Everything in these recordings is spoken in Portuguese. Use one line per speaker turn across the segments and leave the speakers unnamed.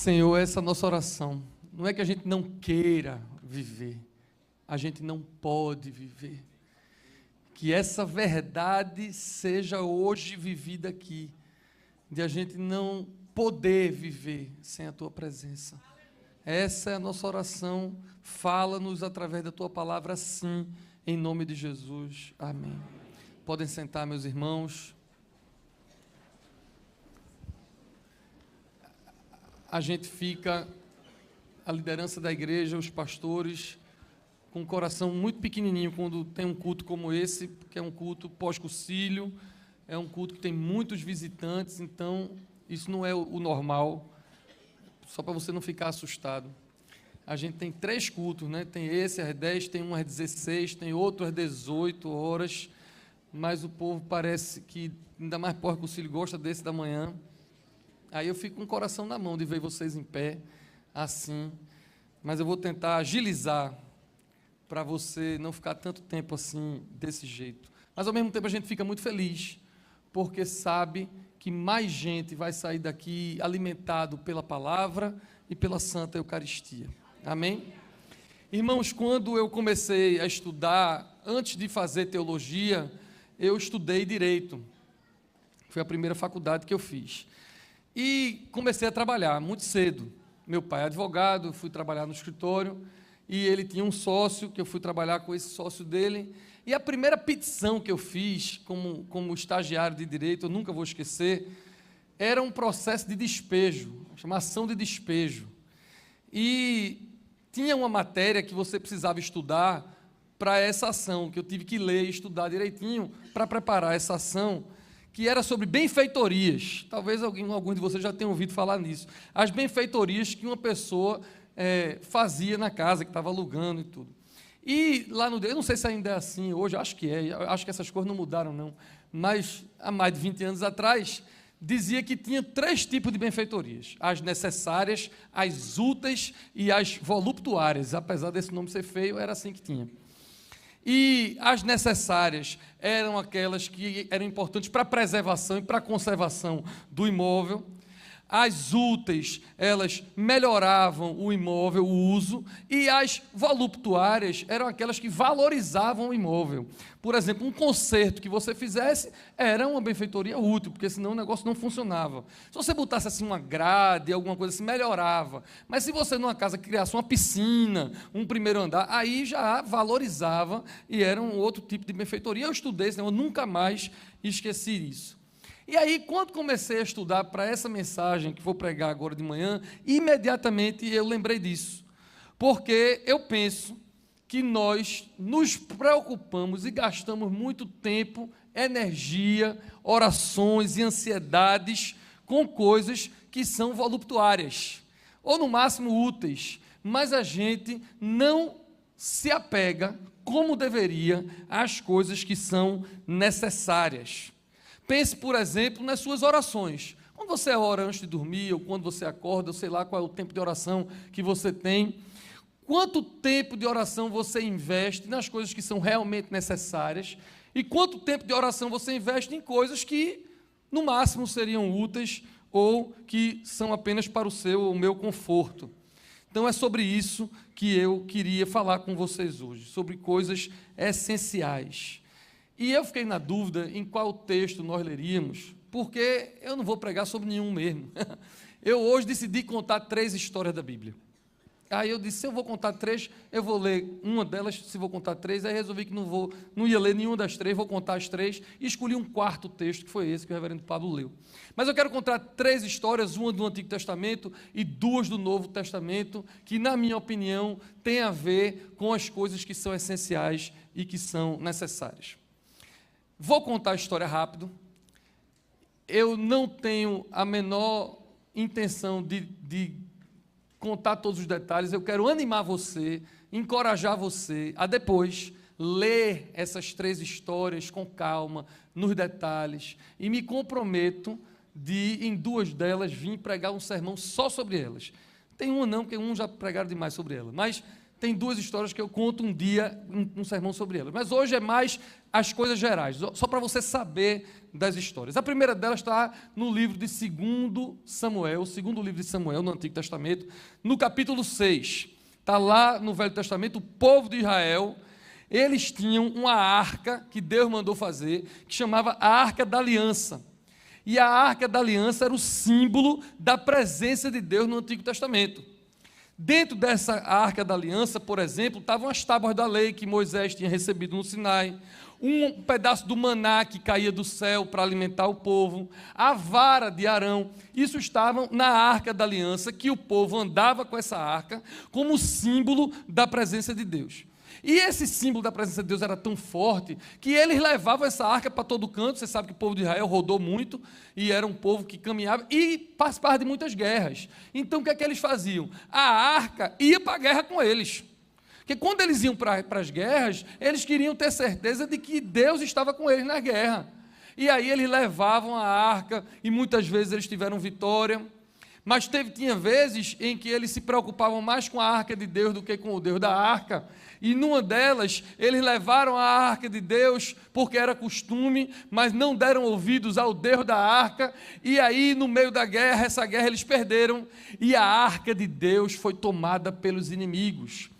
Senhor, essa é a nossa oração. Não é que a gente não queira viver, a gente não pode viver. Que essa verdade seja hoje vivida aqui, de a gente não poder viver sem a Tua presença. Essa é a nossa oração. Fala-nos através da Tua palavra, sim, em nome de Jesus. Amém. Podem sentar, meus irmãos. A gente fica, a liderança da igreja, os pastores, com o coração muito pequenininho quando tem um culto como esse, que é um culto pós-concílio, é um culto que tem muitos visitantes, então isso não é o normal, só para você não ficar assustado. A gente tem 3 cultos, né? Tem esse às 10, tem um às 16, tem outro às 18 horas, mas o povo parece que, ainda mais pós-concílio, gosta desse da manhã. Aí eu fico com o coração na mão de ver vocês em pé, assim, mas eu vou tentar agilizar para você não ficar tanto tempo assim, desse jeito. Mas ao mesmo tempo a gente fica muito feliz, porque sabe que mais gente vai sair daqui alimentado pela palavra e pela Santa Eucaristia. Amém? Irmãos, quando eu comecei a estudar, antes de fazer teologia, eu estudei Direito. Foi a primeira faculdade que eu fiz. E comecei a trabalhar muito cedo. Meu pai é advogado, eu fui trabalhar no escritório, e ele tinha um sócio, que eu fui trabalhar com esse sócio dele. E a primeira petição que eu fiz, como estagiário de Direito, eu nunca vou esquecer, era um processo de despejo, chama ação de despejo. E tinha uma matéria que você precisava estudar para essa ação, que eu tive que ler e estudar direitinho para preparar essa ação, que era sobre benfeitorias. Talvez algum de vocês já tenham ouvido falar nisso. As benfeitorias que uma pessoa fazia na casa, que estava alugando e tudo. E lá no... Eu não sei se ainda é assim hoje, acho que é. Acho que essas coisas não mudaram, não. Mas, há mais de 20 anos atrás, dizia que tinha 3 tipos de benfeitorias. As necessárias, as úteis e as voluptuárias. Apesar desse nome ser feio, era assim que tinha. E as necessárias eram aquelas que eram importantes para a preservação e para a conservação do imóvel. As úteis, elas melhoravam o imóvel, o uso, e as voluptuárias eram aquelas que valorizavam o imóvel. Por exemplo, um conserto que você fizesse era uma benfeitoria útil, porque senão o negócio não funcionava. Se você botasse assim uma grade, alguma coisa assim, melhorava. Mas se você numa casa criasse uma piscina, um primeiro andar, aí já valorizava e era um outro tipo de benfeitoria. Eu estudei isso, eu nunca mais esqueci isso. E aí, quando comecei a estudar para essa mensagem que vou pregar agora de manhã, imediatamente eu lembrei disso. Porque eu penso que nós nos preocupamos e gastamos muito tempo, energia, orações e ansiedades com coisas que são voluptuárias, ou no máximo úteis, mas a gente não se apega, como deveria, às coisas que são necessárias. Pense, por exemplo, nas suas orações. Quando você ora antes de dormir, ou quando você acorda, ou sei lá qual é o tempo de oração que você tem, quanto tempo de oração você investe nas coisas que são realmente necessárias, e quanto tempo de oração você investe em coisas que, no máximo, seriam úteis, ou que são apenas para o seu ou o meu conforto. Então, é sobre isso que eu queria falar com vocês hoje, sobre coisas essenciais. E eu fiquei na dúvida em qual texto nós leríamos, porque eu não vou pregar sobre nenhum mesmo. Eu hoje decidi contar 3 histórias da Bíblia. Aí eu disse, se eu vou contar 3, eu vou ler uma delas, se vou contar 3, aí resolvi que não ia ler nenhuma das 3, vou contar as 3, e escolhi um 4º texto, que foi esse que o reverendo Pablo leu. Mas eu quero contar 3 histórias, uma do Antigo Testamento e 2 do Novo Testamento, que, na minha opinião, tem a ver com as coisas que são essenciais e que são necessárias. Vou contar a história rápido. Eu não tenho a menor intenção de contar todos os detalhes. Eu quero animar você, encorajar você a depois ler essas 3 histórias com calma, nos detalhes, e me comprometo de, em 2 delas, vir pregar um sermão só sobre elas. Tem uma não, porque um já pregaram demais sobre ela, mas Tem duas histórias que eu conto um dia, um sermão sobre elas. Mas hoje é mais as coisas gerais, só para você saber das histórias. A primeira delas está no livro de 2 Samuel, o segundo livro de Samuel, no Antigo Testamento, no capítulo 6. Está lá no Velho Testamento, o povo de Israel, eles tinham uma arca que Deus mandou fazer, que chamava a Arca da Aliança. E a Arca da Aliança era o símbolo da presença de Deus no Antigo Testamento. Dentro dessa Arca da Aliança, por exemplo, estavam as tábuas da lei que Moisés tinha recebido no Sinai, um pedaço do maná que caía do céu para alimentar o povo, a vara de Arão. Isso estavam na Arca da Aliança, que o povo andava com essa arca como símbolo da presença de Deus. E esse símbolo da presença de Deus era tão forte que eles levavam essa arca para todo canto. Você sabe que o povo de Israel rodou muito e era um povo que caminhava e participava de muitas guerras. Então o que é que eles faziam? A arca ia para a guerra com eles. Porque quando eles iam para as guerras, eles queriam ter certeza de que Deus estava com eles na guerra. E aí eles levavam a arca e muitas vezes eles tiveram vitória. Mas tinha vezes em que eles se preocupavam mais com a arca de Deus do que com o Deus da arca. E numa delas, eles levaram a arca de Deus, porque era costume, mas não deram ouvidos ao Deus da arca, e aí no meio da guerra, essa guerra eles perderam, e a arca de Deus foi tomada pelos inimigos.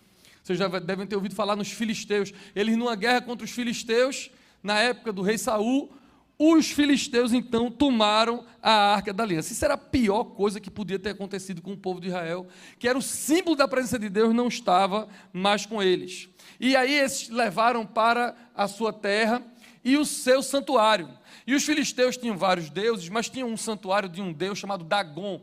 Vocês já devem ter ouvido falar nos filisteus. Eles numa guerra contra os filisteus, na época do rei Saul, os filisteus então tomaram a Arca da Aliança. Isso era a pior coisa que podia ter acontecido com o povo de Israel, que era o símbolo da presença de Deus, não estava mais com eles. E aí eles levaram para a sua terra e o seu santuário. E os filisteus tinham vários deuses, mas tinham um santuário de um deus chamado Dagon.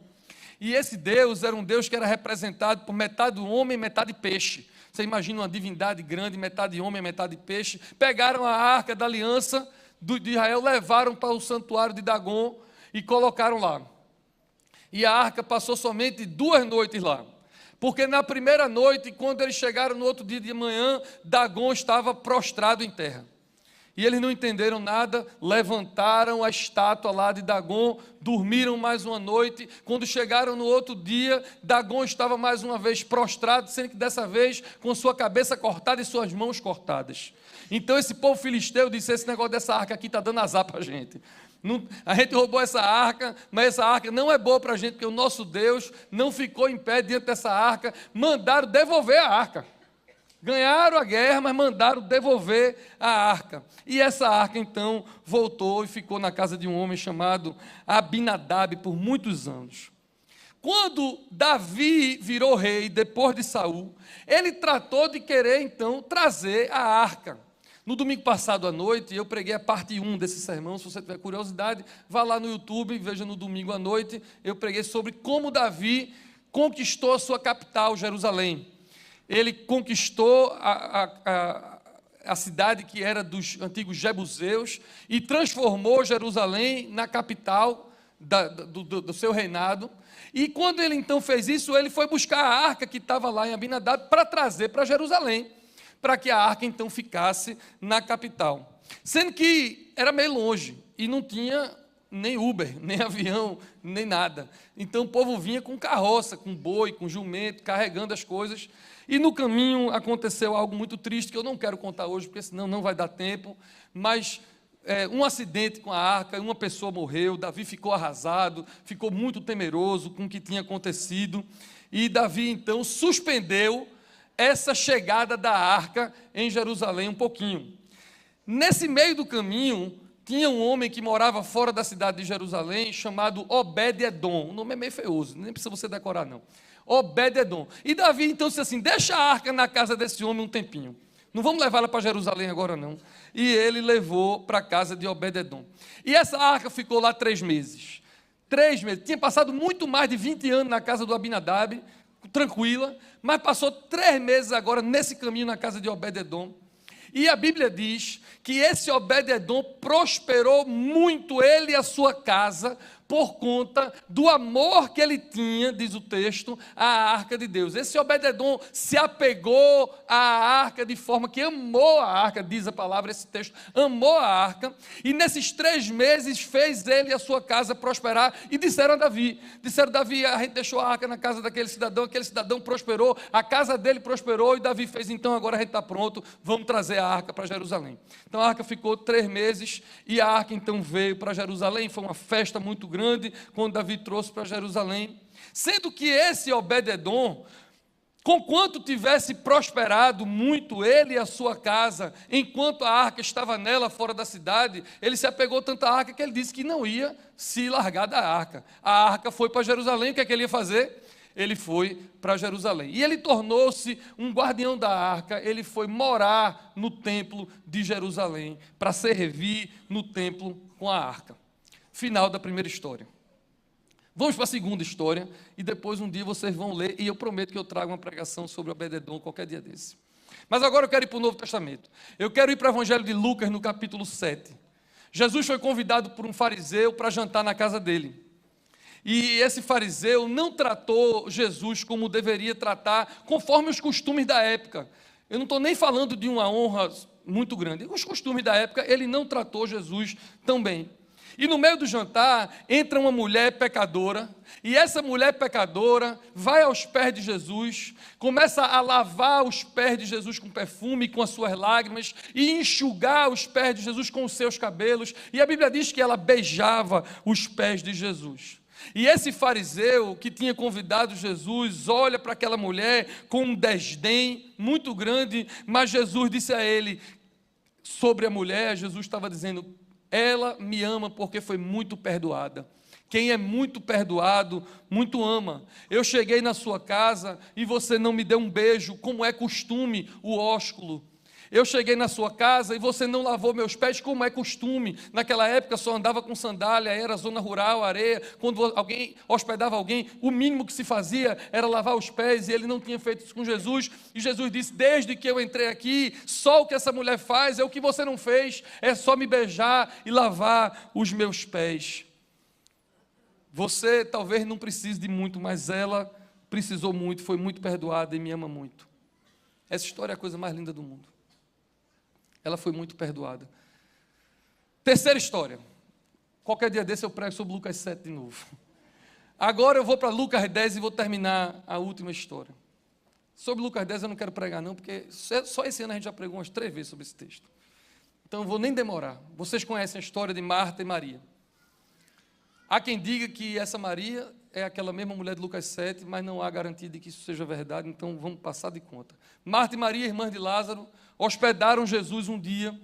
E esse deus era um deus que era representado por metade homem e metade peixe. Você imagina uma divindade grande, metade homem e metade peixe. Pegaram a Arca da Aliança de Israel, levaram para o santuário de Dagon e colocaram lá. E a arca passou somente 2 noites lá, porque na primeira noite, quando eles chegaram no outro dia de manhã, Dagon estava prostrado em terra. E eles não entenderam nada, levantaram a estátua lá de Dagon, dormiram mais uma noite. Quando chegaram no outro dia, Dagon estava mais uma vez prostrado, sendo que dessa vez com sua cabeça cortada e suas mãos cortadas. Então esse povo filisteu disse: esse negócio dessa arca aqui está dando azar para a gente. A gente roubou essa arca, mas essa arca não é boa para a gente, porque o nosso Deus não ficou em pé diante dessa arca. Mandaram devolver a arca. Ganharam a guerra, mas mandaram devolver a arca. E essa arca então voltou e ficou na casa de um homem chamado Abinadab por muitos anos. Quando Davi virou rei depois de Saul, ele tratou de querer então trazer a arca. No domingo passado à noite, eu preguei a parte 1 desse sermão. Se você tiver curiosidade, vá lá no YouTube e veja no domingo à noite. Eu preguei sobre como Davi conquistou a sua capital, Jerusalém. Ele conquistou a cidade que era dos antigos jebuseus e transformou Jerusalém na capital do seu reinado. E quando ele então fez isso, ele foi buscar a arca que estava lá em Abinadab para trazer para Jerusalém, para que a arca então ficasse na capital. Sendo que era meio longe e não tinha nem Uber, nem avião, nem nada. Então o povo vinha com carroça, com boi, com jumento, carregando as coisas. E no caminho aconteceu algo muito triste, que eu não quero contar hoje, porque senão não vai dar tempo, mas um acidente com a arca, uma pessoa morreu, Davi ficou arrasado, ficou muito temeroso com o que tinha acontecido, e Davi então suspendeu essa chegada da arca em Jerusalém um pouquinho. Nesse meio do caminho, tinha um homem que morava fora da cidade de Jerusalém, chamado Obed-Edom. O nome é meio feioso, nem precisa você decorar não. Obed-Edom. E Davi então disse assim: deixa a arca na casa desse homem um tempinho. Não vamos levá-la para Jerusalém agora não. E ele levou para a casa de Obed-Edom. E essa arca ficou lá 3 meses. 3 meses. Tinha passado muito mais de 20 anos na casa do Abinadab, tranquila, mas passou 3 meses agora nesse caminho na casa de Obed-Edom. E a Bíblia diz que esse Obed-Edom prosperou muito, ele e a sua casa, por conta do amor que ele tinha, diz o texto, à arca de Deus. Esse Obed-edom se apegou à arca de forma que amou a arca, diz a palavra, esse texto, amou a arca, e nesses 3 meses fez ele e a sua casa prosperar, e disseram a Davi, Davi, a gente deixou a arca na casa daquele cidadão prosperou, a casa dele prosperou, e Davi fez, então agora a gente está pronto, vamos trazer a arca para Jerusalém. Então a arca ficou 3 meses, e a arca então veio para Jerusalém, foi uma festa muito grande, quando Davi trouxe para Jerusalém, sendo que esse Obed-edom, conquanto tivesse prosperado muito ele e a sua casa, enquanto a arca estava nela fora da cidade, ele se apegou tanto à arca que ele disse que não ia se largar da arca. A arca foi para Jerusalém, o que é que ele ia fazer? Ele foi para Jerusalém. E ele tornou-se um guardião da arca, ele foi morar no templo de Jerusalém, para servir no templo com a arca. Final da primeira história. Vamos para a segunda história, e depois um dia vocês vão ler, e eu prometo que eu trago uma pregação sobre Obed-edom qualquer dia desse. Mas agora eu quero ir para o Novo Testamento. Eu quero ir para o Evangelho de Lucas, no capítulo 7. Jesus foi convidado por um fariseu para jantar na casa dele. E esse fariseu não tratou Jesus como deveria tratar, conforme os costumes da época. Eu não estou nem falando de uma honra muito grande. Os costumes da época, ele não tratou Jesus tão bem. E no meio do jantar, entra uma mulher pecadora, e essa mulher pecadora vai aos pés de Jesus, começa a lavar os pés de Jesus com perfume, com as suas lágrimas, e enxugar os pés de Jesus com os seus cabelos, e a Bíblia diz que ela beijava os pés de Jesus. E esse fariseu que tinha convidado Jesus, olha para aquela mulher com um desdém muito grande, mas Jesus disse a ele, sobre a mulher, Jesus estava dizendo, ela me ama porque foi muito perdoada. Quem é muito perdoado, muito ama. Eu cheguei na sua casa e você não me deu um beijo, como é costume, o ósculo. Eu cheguei na sua casa e você não lavou meus pés, como é costume. Naquela época só andava com sandália, era zona rural, areia. Quando alguém hospedava alguém, o mínimo que se fazia era lavar os pés, e ele não tinha feito isso com Jesus. E Jesus disse, desde que eu entrei aqui, só o que essa mulher faz é o que você não fez, é só me beijar e lavar os meus pés. Você talvez não precise de muito, mas ela precisou muito, foi muito perdoada e me ama muito. Essa história é a coisa mais linda do mundo. Ela foi muito perdoada. Terceira história. Qualquer dia desse eu prego sobre Lucas 7 de novo. Agora eu vou para Lucas 10 e vou terminar a última história. Sobre Lucas 10 eu não quero pregar não, porque só esse ano a gente já pregou umas 3 vezes sobre esse texto. Então eu vou nem demorar. Vocês conhecem a história de Marta e Maria. Há quem diga que essa Maria é aquela mesma mulher de Lucas 7, mas não há garantia de que isso seja verdade, então vamos passar de conta. Marta e Maria, irmãs de Lázaro, hospedaram Jesus um dia,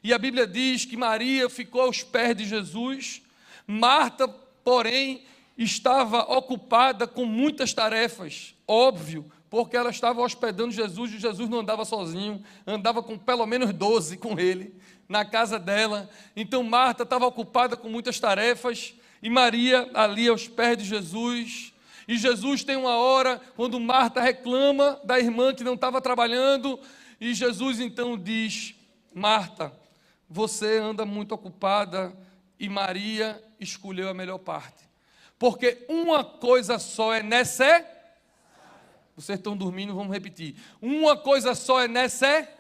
e a Bíblia diz que Maria ficou aos pés de Jesus, Marta, porém, estava ocupada com muitas tarefas, óbvio, porque ela estava hospedando Jesus, e Jesus não andava sozinho, andava com pelo menos 12 com ele, na casa dela. Então Marta estava ocupada com muitas tarefas, e Maria ali aos pés de Jesus. E Jesus tem uma hora, quando Marta reclama da irmã que não estava trabalhando, e Jesus então diz, Marta, você anda muito ocupada, e Maria escolheu a melhor parte. Porque uma coisa só é necessária. Vocês estão dormindo, vamos repetir. Uma coisa só é necessária.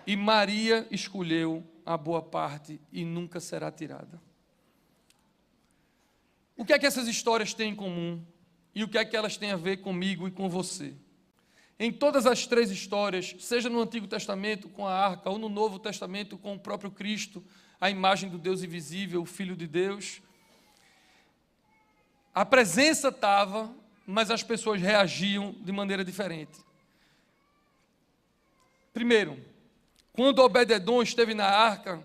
E Maria escolheu a boa parte e nunca será tirada. O que é que essas histórias têm em comum? E o que é que elas têm a ver comigo e com você? Em todas as 3 histórias, seja no Antigo Testamento com a arca, ou no Novo Testamento com o próprio Cristo, a imagem do Deus invisível, o Filho de Deus, a presença estava, mas as pessoas reagiam de maneira diferente. Primeiro, quando Obed-edom esteve na arca,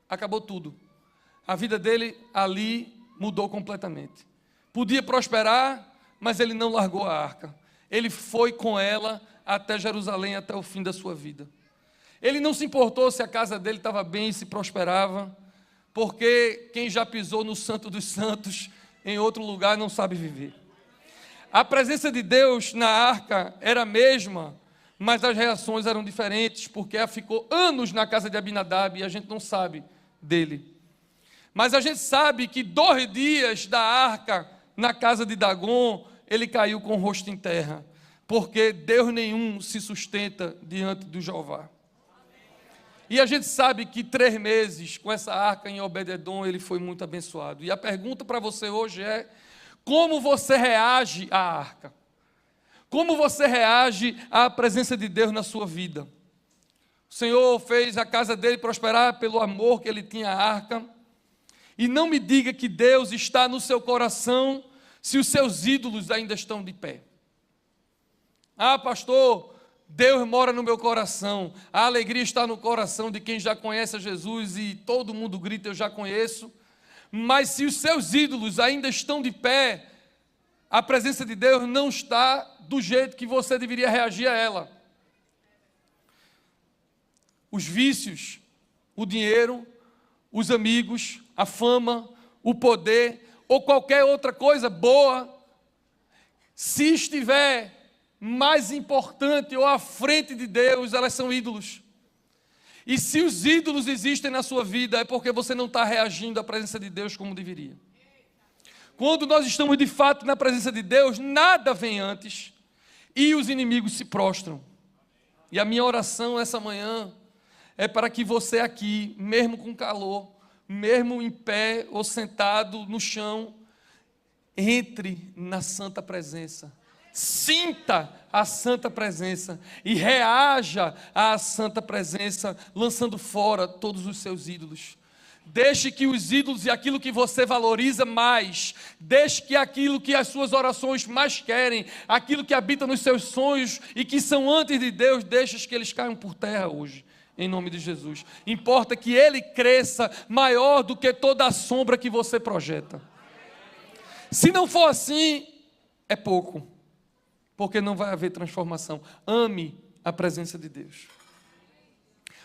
acabou tudo. A vida dele ali mudou completamente. Podia prosperar, mas ele não largou a arca. Ele foi com ela até Jerusalém, até o fim da sua vida. Ele não se importou se a casa dele estava bem e se prosperava, porque quem já pisou no Santo dos Santos, em outro lugar, não sabe viver. A presença de Deus na arca era a mesma, mas as reações eram diferentes, porque ela ficou anos na casa de Abinadab e a gente não sabe dele. Mas a gente sabe que 2 dias da arca na casa de Dagom, ele caiu com o rosto em terra, porque Deus nenhum se sustenta diante do Jeová. E a gente sabe que 3 meses com essa arca em Obed-edom, ele foi muito abençoado. E a pergunta para você hoje é: como você reage à arca? Como você reage à presença de Deus na sua vida? O Senhor fez a casa dele prosperar pelo amor que ele tinha à arca. E não me diga que Deus está no seu coração se os seus ídolos ainda estão de pé. Ah, pastor, Deus mora no meu coração. A alegria está no coração de quem já conhece a Jesus e todo mundo grita, eu já conheço. Mas se os seus ídolos ainda estão de pé, a presença de Deus não está do jeito que você deveria reagir a ela. Os vícios, o dinheiro, os amigos, a fama, o poder ou qualquer outra coisa boa, se estiver mais importante ou à frente de Deus, elas são ídolos. E se os ídolos existem na sua vida, é porque você não está reagindo à presença de Deus como deveria. Quando nós estamos de fato na presença de Deus, nada vem antes e os inimigos se prostram. E a minha oração essa manhã é para que você aqui, mesmo com calor, mesmo em pé ou sentado no chão, entre na santa presença. Sinta a santa presença e reaja à santa presença, lançando fora todos os seus ídolos. Deixe que os ídolos e aquilo que você valoriza mais, deixe que aquilo que as suas orações mais querem, aquilo que habita nos seus sonhos e que são antes de Deus, deixe que eles caiam por terra hoje, em nome de Jesus. Importa que ele cresça maior do que toda a sombra que você projeta. Se não for assim, é pouco, porque não vai haver transformação. Ame a presença de Deus.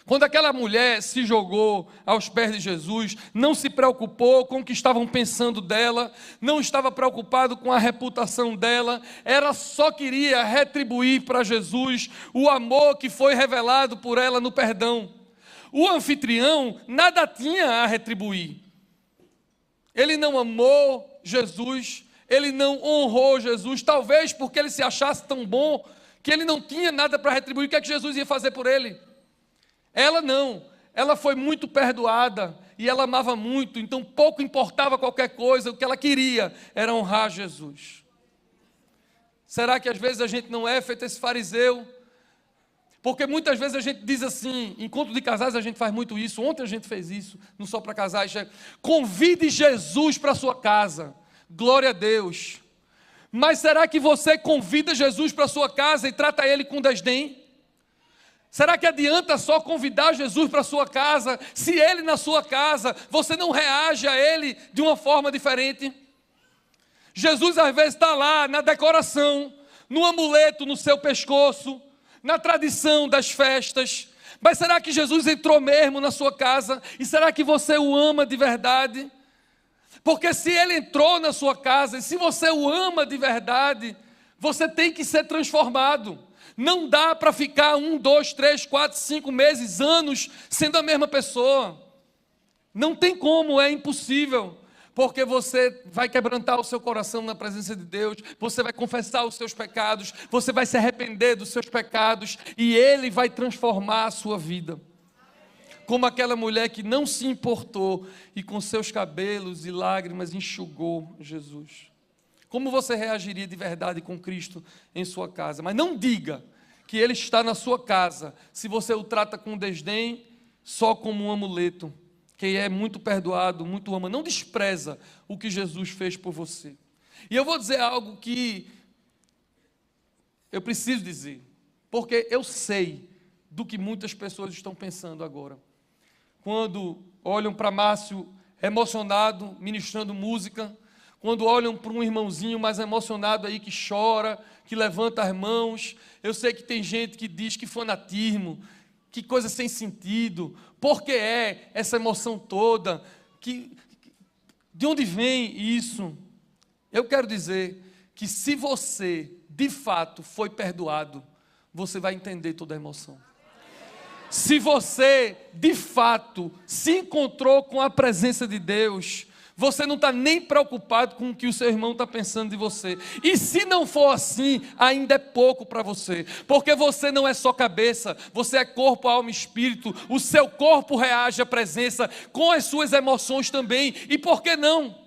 Quando aquela mulher se jogou aos pés de Jesus, não se preocupou com o que estavam pensando dela, não estava preocupado com a reputação dela, ela só queria retribuir para Jesus o amor que foi revelado por ela no perdão. O anfitrião nada tinha a retribuir. Ele não amou Jesus, ele não honrou Jesus, talvez porque ele se achasse tão bom que ele não tinha nada para retribuir. O que é que Jesus ia fazer por ele? Ela não, ela foi muito perdoada e ela amava muito, então pouco importava qualquer coisa, o que ela queria era honrar Jesus. Será que às vezes a gente não é feito esse fariseu? Porque muitas vezes a gente diz assim, encontro de casais a gente faz muito isso, ontem a gente fez isso, não só para casais, convide Jesus para a sua casa, glória a Deus. Mas será que você convida Jesus para a sua casa e trata ele com desdém? Será que adianta só convidar Jesus para a sua casa, se ele na sua casa, você não reage a ele de uma forma diferente? Jesus às vezes está lá na decoração, no amuleto no seu pescoço, na tradição das festas, mas será que Jesus entrou mesmo na sua casa? E será que você o ama de verdade? Porque se ele entrou na sua casa, e se você o ama de verdade, você tem que ser transformado. Não dá para ficar 1, 2, 3, 4, 5 meses, anos, sendo a mesma pessoa. Não tem como, é impossível. Porque você vai quebrantar o seu coração na presença de Deus, você vai confessar os seus pecados, você vai se arrepender dos seus pecados, e Ele vai transformar a sua vida. Como aquela mulher que não se importou, e com seus cabelos e lágrimas enxugou Jesus. Como você reagiria de verdade com Cristo em sua casa? Mas não diga que Ele está na sua casa, se você o trata com desdém, só como um amuleto. Quem é muito perdoado, muito ama, não despreza o que Jesus fez por você. E eu vou dizer algo que eu preciso dizer, porque eu sei do que muitas pessoas estão pensando agora. Quando olham para Márcio emocionado, ministrando música, quando olham para um irmãozinho mais emocionado aí que chora, que levanta as mãos, eu sei que tem gente que diz que fanatismo, que coisa sem sentido, por que é essa emoção toda, de onde vem isso? Eu quero dizer que se você, de fato, foi perdoado, você vai entender toda a emoção. Se você, de fato, se encontrou com a presença de Deus, você não está nem preocupado com o que o seu irmão está pensando de você. E se não for assim, ainda é pouco para você. Porque você não é só cabeça, você é corpo, alma e espírito. O seu corpo reage à presença com as suas emoções também. E por que não?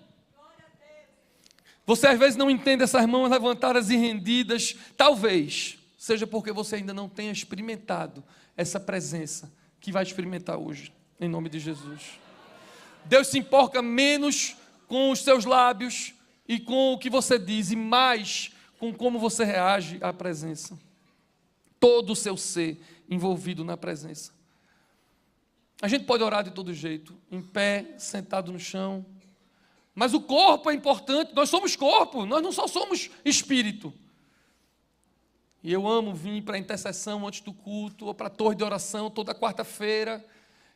Você às vezes não entende essas mãos levantadas e rendidas. Talvez seja porque você ainda não tenha experimentado essa presença que vai experimentar hoje, em nome de Jesus. Deus se importa menos com os seus lábios e com o que você diz, e mais com como você reage à presença. Todo o seu ser envolvido na presença. A gente pode orar de todo jeito, em pé, sentado no chão, mas o corpo é importante, nós somos corpo, nós não só somos espírito. E eu amo vir para a intercessão antes do culto, ou para a torre de oração toda quarta-feira,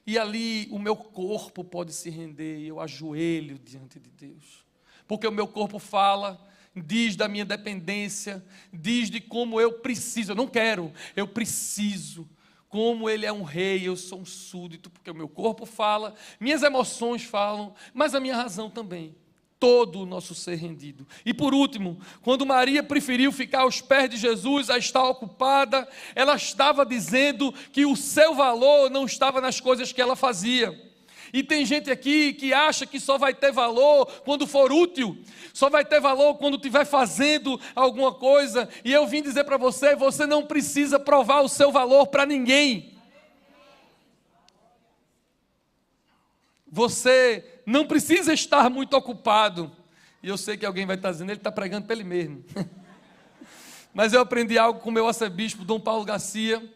e ali o meu corpo pode se render, e eu ajoelho diante de Deus. Porque o meu corpo fala, diz da minha dependência, diz de como eu preciso, eu não quero, eu preciso. Como Ele é um rei, eu sou um súdito, porque o meu corpo fala, minhas emoções falam, mas a minha razão também. Todo o nosso ser rendido. E por último, quando Maria preferiu ficar aos pés de Jesus a estar ocupada, ela estava dizendo que o seu valor não estava nas coisas que ela fazia. E tem gente aqui que acha que só vai ter valor quando for útil, só vai ter valor quando estiver fazendo alguma coisa. E eu vim dizer para você, você não precisa provar o seu valor para ninguém. Você não precisa estar muito ocupado. E eu sei que alguém vai estar dizendo, ele está pregando para ele mesmo. Mas eu aprendi algo com o meu arcebispo, Dom Paulo Garcia,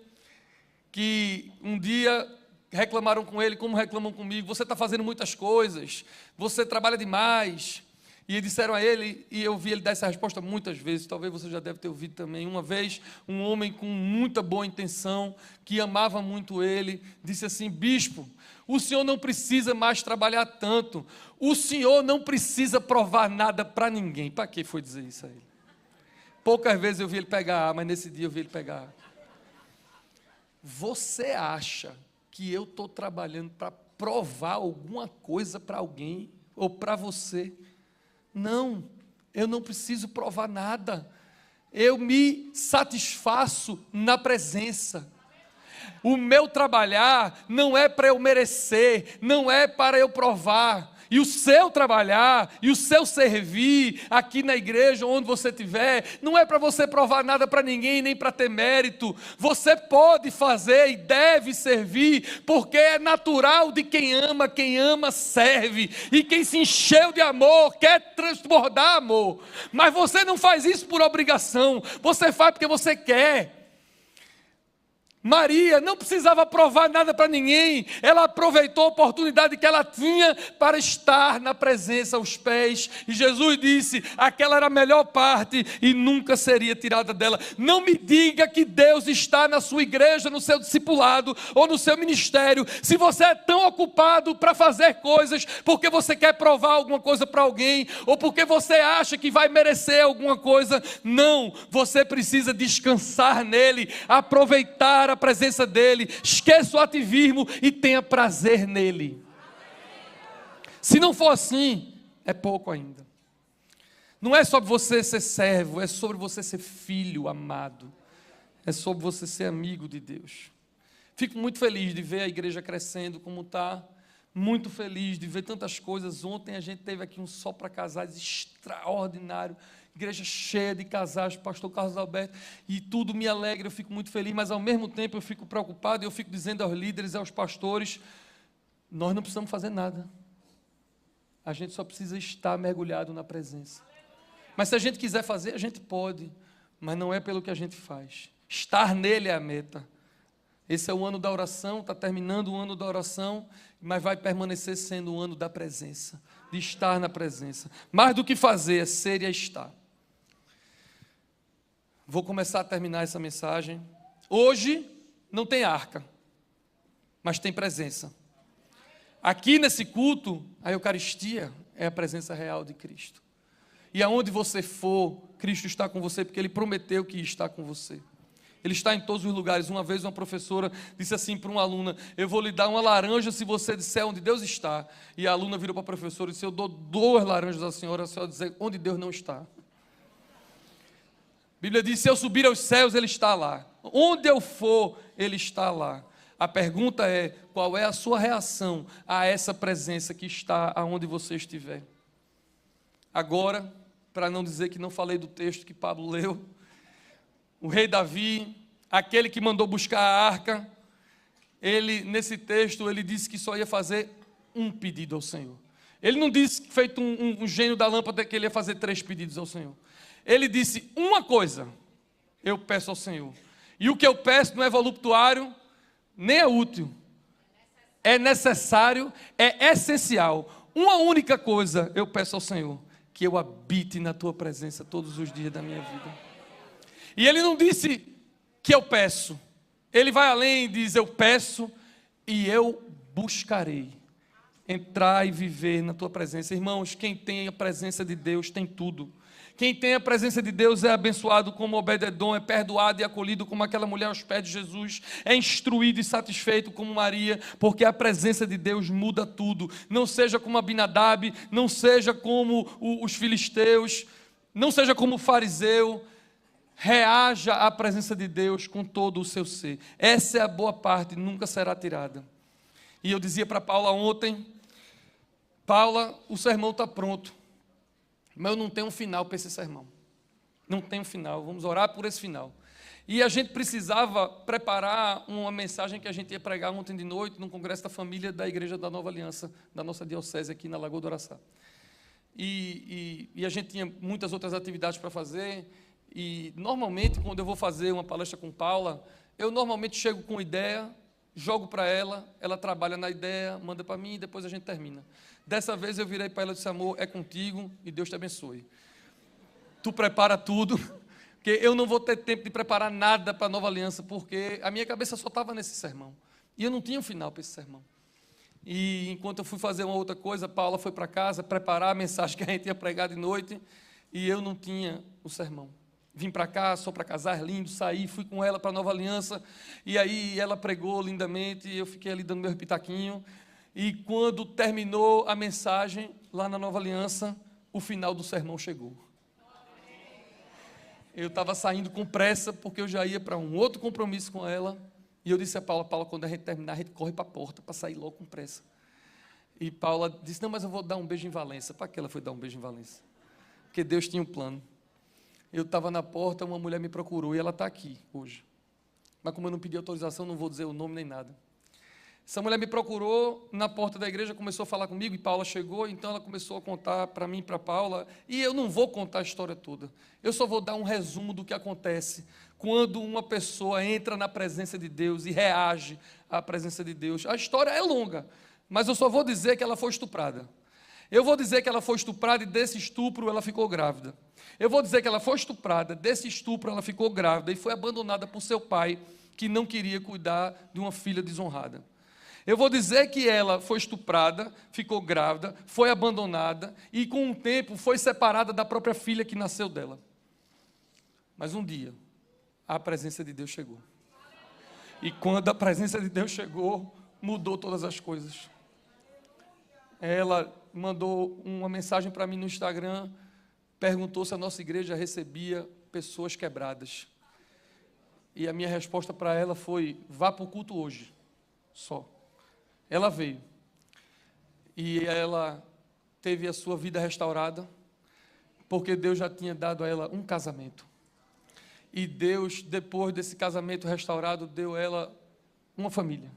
que um dia reclamaram com ele, como reclamam comigo, você está fazendo muitas coisas, você trabalha demais. E disseram a ele, e eu vi ele dar essa resposta muitas vezes, talvez você já deve ter ouvido também. Uma vez, um homem com muita boa intenção, que amava muito ele, disse assim, bispo, o senhor não precisa mais trabalhar tanto, o senhor não precisa provar nada para ninguém. Para que foi dizer isso a ele? Poucas vezes eu vi ele pegar, mas nesse dia eu vi ele pegar. Você acha que eu estou trabalhando para provar alguma coisa para alguém, ou para você? Não, eu não preciso provar nada, eu me satisfaço na presença. O meu trabalhar não é para eu merecer, não é para eu provar. E o seu trabalhar, e o seu servir aqui na igreja, onde você estiver, não é para você provar nada para ninguém, nem para ter mérito. Você pode fazer e deve servir, porque é natural de quem ama serve. E quem se encheu de amor, quer transbordar amor. Mas você não faz isso por obrigação, você faz porque você quer. Maria não precisava provar nada para ninguém, ela aproveitou a oportunidade que ela tinha para estar na presença aos pés, e Jesus disse, aquela era a melhor parte e nunca seria tirada dela. Não me diga que Deus está na sua igreja, no seu discipulado ou no seu ministério, se você é tão ocupado para fazer coisas, porque você quer provar alguma coisa para alguém, ou porque você acha que vai merecer alguma coisa. Não, você precisa descansar nele, aproveitar a presença dele, esqueça o ativismo e tenha prazer nele. Se não for assim, é pouco ainda. Não é sobre você ser servo, é sobre você ser filho amado, é sobre você ser amigo de Deus. Fico muito feliz de ver a igreja crescendo como está, muito feliz de ver tantas coisas. Ontem a gente teve aqui um Só para Casais extraordinário, igreja cheia de casais, pastor Carlos Alberto, e tudo me alegra, eu fico muito feliz, mas ao mesmo tempo eu fico preocupado, e eu fico dizendo aos líderes e aos pastores, nós não precisamos fazer nada, a gente só precisa estar mergulhado na presença. Mas se a gente quiser fazer, a gente pode, mas não é pelo que a gente faz. Estar nele é a meta. Esse é o ano da oração, está terminando o ano da oração, mas vai permanecer sendo o ano da presença, de estar na presença. Mais do que fazer, é ser e é estar. Vou começar a terminar essa mensagem. Hoje não tem arca, mas tem presença. Aqui nesse culto, a Eucaristia é a presença real de Cristo. E aonde você for, Cristo está com você, porque Ele prometeu que está com você. Ele está em todos os lugares. Uma vez uma professora disse assim para uma aluna: eu vou lhe dar uma laranja se você disser onde Deus está. E a aluna virou para a professora e disse: eu dou 2 laranjas à senhora se ela dizer onde Deus não está. A Bíblia diz: se eu subir aos céus, Ele está lá. Onde eu for, Ele está lá. A pergunta é: qual é a sua reação a essa presença que está aonde você estiver? Agora, para não dizer que não falei do texto que Pablo leu, o rei Davi, aquele que mandou buscar a arca, ele, nesse texto, ele disse que só ia fazer um pedido ao Senhor. Ele não disse, feito um gênio da lâmpada, que ele ia fazer 3 pedidos ao Senhor. Ele disse: uma coisa eu peço ao Senhor. E o que eu peço não é voluptuário, nem é útil. É necessário, é essencial. Uma única coisa eu peço ao Senhor: que eu habite na tua presença todos os dias da minha vida. E ele não disse que eu peço. Ele vai além e diz: eu peço e eu buscarei entrar e viver na tua presença. Irmãos, quem tem a presença de Deus tem tudo. Quem tem a presença de Deus é abençoado como Obed-edom, é perdoado e acolhido como aquela mulher aos pés de Jesus, é instruído e satisfeito como Maria, porque a presença de Deus muda tudo. Não seja como Abinadab, não seja como os filisteus, não seja como o fariseu. Reaja à presença de Deus com todo o seu ser. Essa é a boa parte, nunca será tirada. E eu dizia para Paula ontem: Paula, o sermão está pronto, mas eu não tenho um final para esse sermão. Não tem um final, vamos orar por esse final. E a gente precisava preparar uma mensagem que a gente ia pregar ontem de noite no Congresso da Família da Igreja da Nova Aliança, da nossa diocese aqui na Lagoa do Araçá. E a gente tinha muitas outras atividades para fazer. E normalmente, quando eu vou fazer uma palestra com Paula, eu normalmente chego com ideia, jogo para ela, ela trabalha na ideia, manda para mim e depois a gente termina. Dessa vez eu virei para ela e disse: amor, é contigo e Deus te abençoe. Tu prepara tudo, porque eu não vou ter tempo de preparar nada para a Nova Aliança, porque a minha cabeça só estava nesse sermão. E eu não tinha um final para esse sermão. E enquanto eu fui fazer uma outra coisa, Paula foi para casa preparar a mensagem que a gente ia pregar de noite, e eu não tinha o sermão. Vim para cá, só para casar, lindo, saí, fui com ela para a Nova Aliança, e aí ela pregou lindamente, e eu fiquei ali dando meu pitaquinho, e quando terminou a mensagem, lá na Nova Aliança, o final do sermão chegou. Eu estava saindo com pressa, porque eu já ia para um outro compromisso com ela, e eu disse a Paula: Paula, quando a gente terminar, a gente corre para a porta, para sair logo com pressa. E Paula disse: não, mas eu vou dar um beijo em Valença. Para que ela foi dar um beijo em Valença? Porque Deus tinha um plano. Eu estava na porta, uma mulher me procurou e ela está aqui hoje. Mas como eu não pedi autorização, não vou dizer o nome nem nada. Essa mulher me procurou na porta da igreja, começou a falar comigo e Paula chegou, então ela começou a contar para mim e para Paula, e eu não vou contar a história toda. Eu só vou dar um resumo do que acontece quando uma pessoa entra na presença de Deus e reage à presença de Deus. A história é longa, mas eu só vou dizer que ela foi estuprada. Eu vou dizer que ela foi estuprada e desse estupro ela ficou grávida. Eu vou dizer que ela foi estuprada, desse estupro ela ficou grávida e foi abandonada por seu pai, que não queria cuidar de uma filha desonrada. Eu vou dizer que ela foi estuprada, ficou grávida, foi abandonada e com o tempo foi separada da própria filha que nasceu dela. Mas um dia, a presença de Deus chegou. E quando a presença de Deus chegou, mudou todas as coisas. Ela mandou uma mensagem para mim no Instagram, perguntou se a nossa igreja recebia pessoas quebradas. E a minha resposta para ela foi: vá para o culto hoje, só. Ela veio. E ela teve a sua vida restaurada, porque Deus já tinha dado a ela um casamento. E Deus, depois desse casamento restaurado, deu a ela uma família.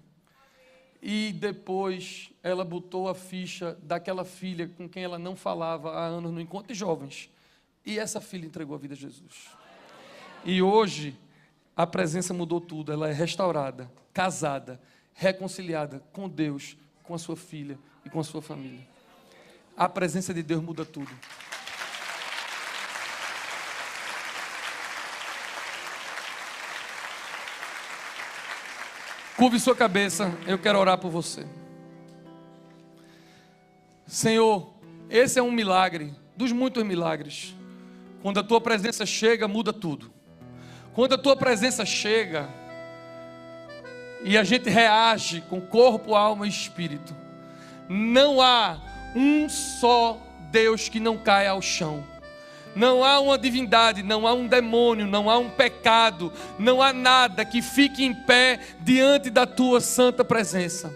E depois ela botou a ficha daquela filha com quem ela não falava há anos no encontro de jovens. E essa filha entregou a vida a Jesus. E hoje a presença mudou tudo. Ela é restaurada, casada, reconciliada com Deus, com a sua filha e com a sua família. A presença de Deus muda tudo. Curve sua cabeça, eu quero orar por você. Senhor, esse é um milagre, dos muitos milagres. Quando a tua presença chega, muda tudo. Quando a tua presença chega e a gente reage com corpo, alma e espírito, não há um só Deus que não caia ao chão. Não há uma divindade, não há um demônio, não há um pecado, não há nada que fique em pé diante da tua santa presença.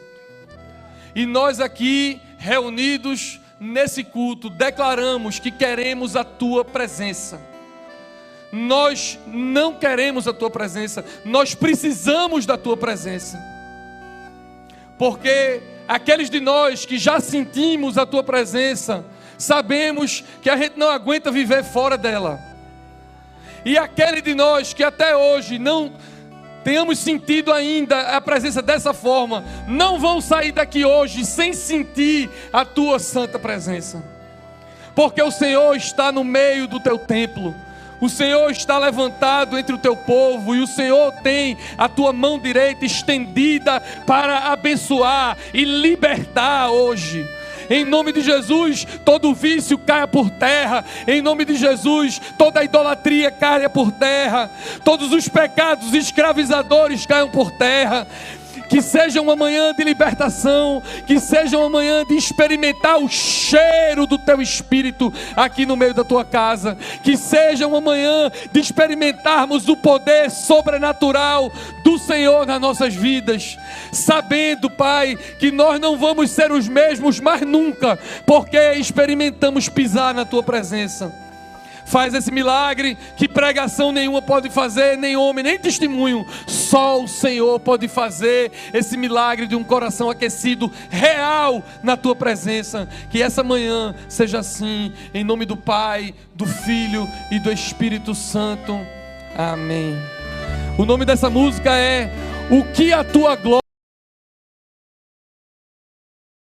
E nós aqui, reunidos nesse culto, declaramos que queremos a tua presença. Nós não queremos a tua presença, nós precisamos da tua presença. Porque aqueles de nós que já sentimos a tua presença, sabemos que a gente não aguenta viver fora dela. E aquele de nós que até hoje não tenhamos sentido ainda a presença dessa forma, não vão sair daqui hoje sem sentir a tua santa presença. Porque o Senhor está no meio do teu templo. O Senhor está levantado entre o teu povo, e o Senhor tem a tua mão direita estendida para abençoar e libertar hoje. Em nome de Jesus, todo vício caia por terra. Em nome de Jesus, toda idolatria caia por terra. Todos os pecados escravizadores caiam por terra. Que seja uma manhã de libertação, que seja uma manhã de experimentar o cheiro do teu Espírito aqui no meio da tua casa. Que seja uma manhã de experimentarmos o poder sobrenatural do Senhor nas nossas vidas. Sabendo, Pai, que nós não vamos ser os mesmos mais nunca, porque experimentamos pisar na tua presença. Faz esse milagre que pregação nenhuma pode fazer, nem homem, nem testemunho. Só o Senhor pode fazer esse milagre de um coração aquecido, real na tua presença. Que essa manhã seja assim, em nome do Pai, do Filho e do Espírito Santo. Amém. O nome dessa música é O que a tua glória